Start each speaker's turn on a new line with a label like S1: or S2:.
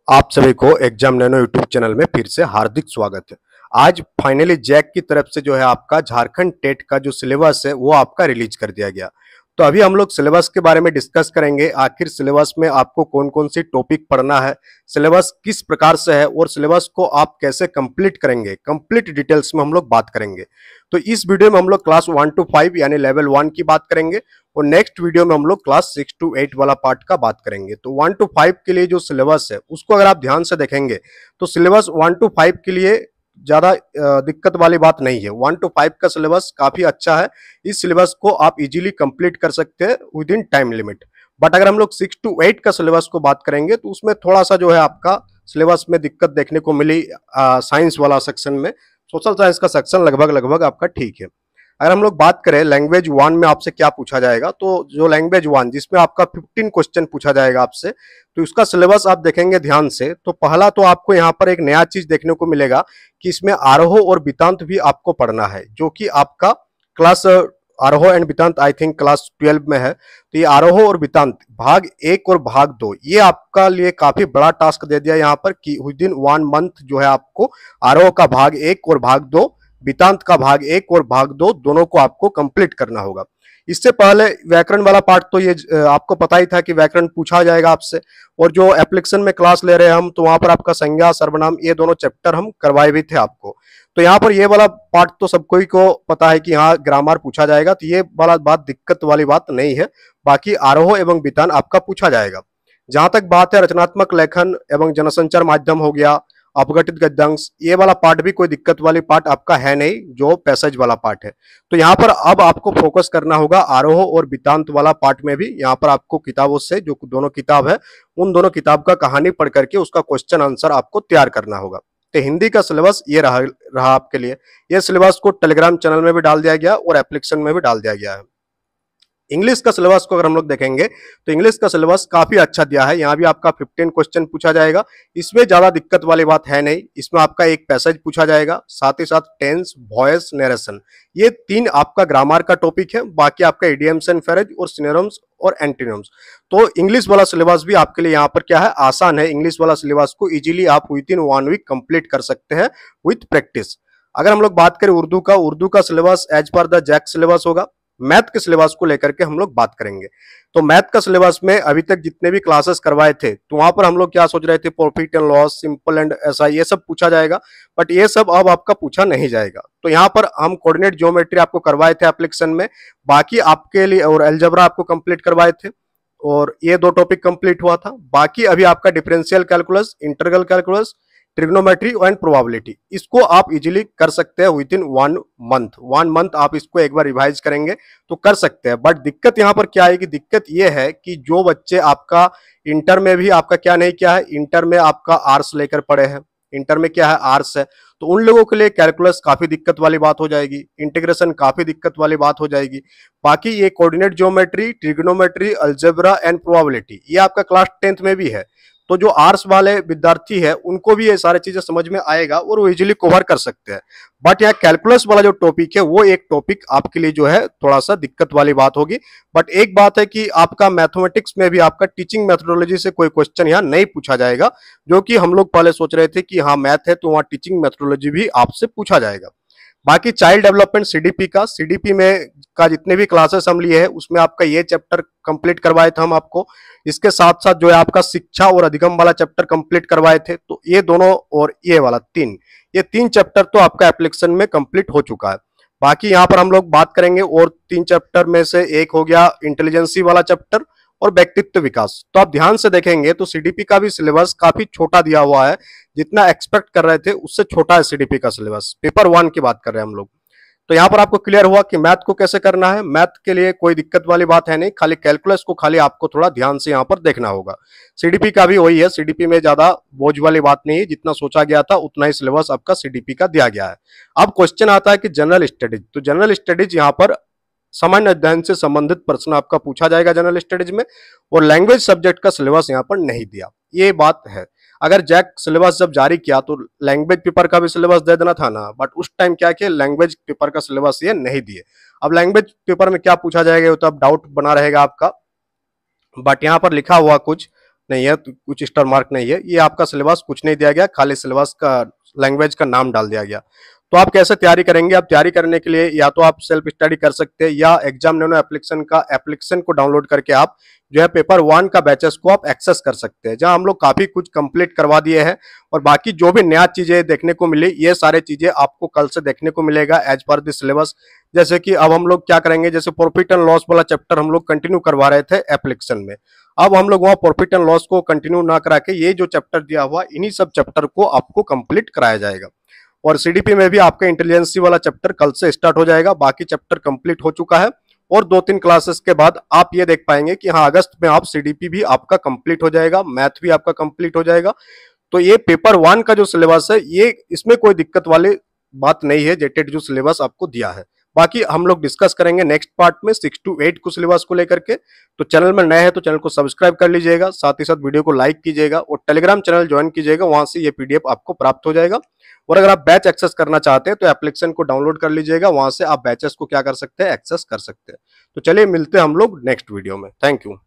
S1: आप सभी को एग्जाम नैनो यूट्यूब चैनल में फिर से हार्दिक स्वागत है। आज फाइनली जैक की तरफ से जो है आपका झारखंड टेट का जो सिलेबस है वो आपका रिलीज कर दिया गया। तो अभी हम लोग सिलेबस के बारे में डिस्कस करेंगे। आखिर सिलेबस में आपको कौन कौन सी टॉपिक पढ़ना है, सिलेबस किस प्रकार से है और सिलेबस को आप कैसे कंप्लीट करेंगे, कंप्लीट डिटेल्स में हम लोग बात करेंगे। तो इस वीडियो में हम लोग क्लास 1 to 5 यानी लेवल 1 की बात करेंगे और नेक्स्ट वीडियो में हम लोग क्लास 6 to 8 वाला पार्ट का बात करेंगे। तो 1 to 5 के लिए जो सिलेबस है उसको अगर आप ध्यान से देखेंगे तो सिलेबस 1 to 5 के लिए ज्यादा दिक्कत वाली बात नहीं है। 1 to 5 का सिलेबस काफी अच्छा है। इस सिलेबस को आप इजीली कंप्लीट कर सकते हैं with in time limit. But अगर हम लोग 6 to 8 का सिलेबस को बात करेंगे तो उसमें थोड़ा सा जो है आपका सिलेबस में दिक्कत देखने को मिली साइंस वाला सेक्शन में। सोशल साइंस का सेक्शन लगभग आपका ठीक है। अगर हम लोग बात करें लैंग्वेज 1 में आपसे क्या पूछा जाएगा, तो जो लैंग्वेज 1 जिसमें आपका 15 क्वेश्चन पूछा जाएगा आपसे, तो उसका सिलेबस आप देखेंगे ध्यान से तो पहला तो आपको यहाँ पर एक नया चीज देखने को मिलेगा कि इसमें आरोह और बितांत भी आपको पढ़ना है, जो कि आपका क्लास आरोह एंड बितांत आई थिंक क्लास 12 में है। तो ये आरोह और बितांत भाग 1 और भाग 2 ये आपका लिए काफी बड़ा टास्क दे दिया यहाँ पर कि विद इन 1 मंथ जो है आपको आरोह का भाग 1 और भाग 2, बितांत का भाग 1 और भाग 2 दोनों को आपको कंप्लीट करना होगा। इससे पहले व्याकरण वाला पार्ट तो ये आपको पता ही था कि व्याकरण पूछा जाएगा आपसे, और जो एप्लीकेशन में क्लास ले रहे हैं हम तो वहां पर आपका संज्ञा सर्वनाम ये दोनों चैप्टर हम करवाए भी थे आपको। तो यहाँ पर ये वाला पार्ट तो सबको ही को पता है कि यहाँ ग्रामर पूछा जाएगा, तो ये वाला बात दिक्कत वाली बात नहीं है। बाकी आरोह एवं बितान आपका पूछा जाएगा। जहां तक बात है रचनात्मक लेखन एवं जनसंचार माध्यम हो गया, अपघटित गद्यांश, ये वाला पार्ट भी कोई दिक्कत वाली पार्ट आपका है नहीं, जो पैसेज वाला पार्ट है। तो यहाँ पर अब आपको फोकस करना होगा आरोह और बितांत वाला पार्ट में भी। यहाँ पर आपको किताबों से जो दोनों किताब है उन दोनों किताब का कहानी पढ़ करके उसका क्वेश्चन आंसर आपको तैयार करना होगा। तो हिंदी का सिलेबस ये रहा आपके लिए। ये सिलेबस को टेलीग्राम चैनल में भी डाल दिया गया और एप्लीकेशन में भी डाल दिया गया है। इंग्लिश का सिलेबस को अगर हम लोग देखेंगे तो इंग्लिश का सिलेबस काफी अच्छा दिया है। यहाँ भी आपका 15 क्वेश्चन पूछा जाएगा। इसमें ज्यादा दिक्कत वाली बात है नहीं। इसमें आपका एक पैसेज पूछा जाएगा, साथ ही साथ टेंस, वॉइस, नरेशन, ये 3 आपका ग्रामर का टॉपिक है। बाकी आपका इडियम्स एंड फ्रेज और सिनोनिम्स और एंटोनिम्स। तो इंग्लिश वाला सिलेबस भी आपके लिए यहाँ पर क्या है, आसान है। इंग्लिश वाला सिलेबस को इजीली आप विद इन 1 वीक कंप्लीट कर सकते हैं विथ प्रैक्टिस। अगर हम लोग बात करें उर्दू का syllabus as per the JAC syllabus होगा। मैथ के सिलेबस को लेकर के हम लोग बात करेंगे। तो मैथ का सिलेबस में अभी तक जितने भी क्लासेस करवाए थे तो वहां पर हम लोग क्या सोच रहे थे, profit and loss, simple and ऐसा ये सब पूछा जाएगा, बट ये सब अब आपका पूछा नहीं जाएगा। तो यहाँ पर हम कोऑर्डिनेट ज्योमेट्री आपको करवाए थे एप्लीकेशन में, बाकी आपके लिए और अलजेब्रा आपको कंप्लीट करवाए थे और ये 2 टॉपिक कंप्लीट हुआ था। बाकी अभी आपका differential calculus, integral calculus, trigonometry and probability, इसको आप इजीली कर सकते हैं विद इन 1 मंथ। 1 मंथ आप इसको एक बार रिवाइज करेंगे तो कर सकते हैं। बट दिक्कत यहाँ पर क्या आएगी, दिक्कत ये है कि जो बच्चे आपका इंटर में भी आपका क्या नहीं किया है, इंटर में आपका आर्ट्स लेकर पढ़े हैं, इंटर में क्या है आर्ट्स है, तो उन लोगों के लिए कैलकुलस काफी दिक्कत वाली बात हो जाएगी, इंटीग्रेशन काफी दिक्कत वाली बात हो जाएगी। बाकी ये coordinate geometry, trigonometry, algebra and probability ये आपका क्लास 10th में भी है। तो जो आर्ट्स वाले विद्यार्थी है उनको भी ये सारी चीजें समझ में आएगा और वो इजीली कवर कर सकते हैं। बट यहाँ कैलकुलस वाला जो टॉपिक है वो एक टॉपिक आपके लिए जो है थोड़ा सा दिक्कत वाली बात होगी। बट एक बात है कि आपका मैथमेटिक्स में भी आपका टीचिंग मेथोडोलॉजी से कोई क्वेश्चन यहाँ नहीं पूछा जाएगा, जो कि हम लोग पहले सोच रहे थे कि हाँ मैथ है तो वहाँ टीचिंग मेथोडोलॉजी भी आपसे पूछा जाएगा। बाकी चाइल्ड डेवलपमेंट सीडीपी में का जितने भी क्लासेस हम लिए हैं उसमें आपका ये चैप्टर कंप्लीट करवाए थे हम आपको। इसके साथ साथ जो है आपका शिक्षा और अधिगम वाला चैप्टर कंप्लीट करवाए थे। तो ये दोनों और ये वाला 3 चैप्टर तो आपका एप्लीकेशन में कंप्लीट हो चुका है। बाकी यहाँ पर हम लोग बात करेंगे और 3 चैप्टर में से एक हो गया इंटेलिजेंसी वाला चैप्टर और व्यक्तित्व विकास। तो आप ध्यान से देखेंगे तो सीडीपी का भी सिलेबस काफी छोटा दिया हुआ है, जितना एक्सपेक्ट कर रहे थे उससे छोटा है सीडीपी का सिलेबस। पेपर 1 की बात कर रहे हैं हम लोग। तो यहाँ पर आपको क्लियर हुआ कि मैथ को कैसे करना है। मैथ के लिए कोई दिक्कत वाली बात है नहीं, खाली कैलकुलस को खाली आपको थोड़ा ध्यान से यहाँ पर देखना होगा। सीडीपी का भी वही है, सीडीपी में ज्यादा बोझ वाली बात नहीं है, जितना सोचा गया था उतना ही सिलेबस आपका सीडीपी का दिया गया है। अब क्वेश्चन आता है कि जनरल स्टडीज। तो जनरल स्टडीज यहाँ पर सामान्य अध्ययन से संबंधित प्रश्न आपका पूछा जाएगा जनरल स्टडीज में, और लैंग्वेज सब्जेक्ट का सिलेबस यहाँ पर नहीं दिया, ये बात है। अगर जैक सिलेबस जब जारी किया तो लैंग्वेज पेपर का भी सिलेबस दे देना था ना, बट उस टाइम क्या किया, लैंग्वेज पेपर का सिलेबस ये नहीं दिए। अब लैंग्वेज पेपर में क्या पूछा जाएगा तो अब डाउट बना रहेगा आपका। बट यहाँ पर लिखा हुआ कुछ नहीं है, तो कुछ स्टार मार्क नहीं है, ये आपका सिलेबस कुछ नहीं दिया गया, खाली सिलेबस का लैंग्वेज का नाम डाल दिया गया। तो आप कैसे तैयारी करेंगे? आप तैयारी करने के लिए या तो आप सेल्फ स्टडी कर सकते हैं या एग्जाम नैनो एप्लीकेशन का एप्लीकेशन को डाउनलोड करके आप जो है पेपर 1 का बैचेस को आप एक्सेस कर सकते हैं, जहां हम लोग काफी कुछ कंप्लीट करवा दिए हैं और बाकी जो भी नया चीजें देखने को मिली ये सारे चीजें आपको कल से देखने को मिलेगा एज पर द सिलेबस। जैसे कि अब हम लोग क्या करेंगे, जैसे प्रॉफिट एंड लॉस वाला चैप्टर हम लोग कंटिन्यू करवा रहे थे एप्लीकेशन में, अब हम लोग वहां प्रॉफिट एंड लॉस को कंटिन्यू ना करा के ये जो चैप्टर दिया हुआ इन्हीं सब चैप्टर को आपको कंप्लीट कराया जाएगा। और सीडीपी में भी आपका इंटेलिजेंसी वाला चैप्टर कल से स्टार्ट हो जाएगा, बाकी चैप्टर कंप्लीट हो चुका है और 2-3 क्लासेस के बाद आप ये देख पाएंगे कि हाँ अगस्त में आप सीडीपी भी आपका कंप्लीट हो जाएगा, मैथ भी आपका कंप्लीट हो जाएगा। तो ये पेपर 1 का जो सिलेबस है ये इसमें कोई दिक्कत वाली बात नहीं है, जेटेड जो सिलेबस आपको दिया है। बाकी हम लोग डिस्कस करेंगे नेक्स्ट पार्ट में 6 to 8 को सिलेबस को लेकर के। तो चैनल में नए हैं तो चैनल को सब्सक्राइब कर लीजिएगा, साथ ही साथ वीडियो को लाइक कीजिएगा और टेलीग्राम चैनल ज्वाइन कीजिएगा, वहां से ये पीडीएफ आपको प्राप्त हो जाएगा। और अगर आप बैच एक्सेस करना चाहते हैं तो एप्लीकेशन को डाउनलोड कर लीजिएगा, वहां से आप बैचेस को क्या कर सकते हैं, एक्सेस कर सकते हैं। तो चलिए मिलते हैं हम लोग नेक्स्ट वीडियो में। Thank you.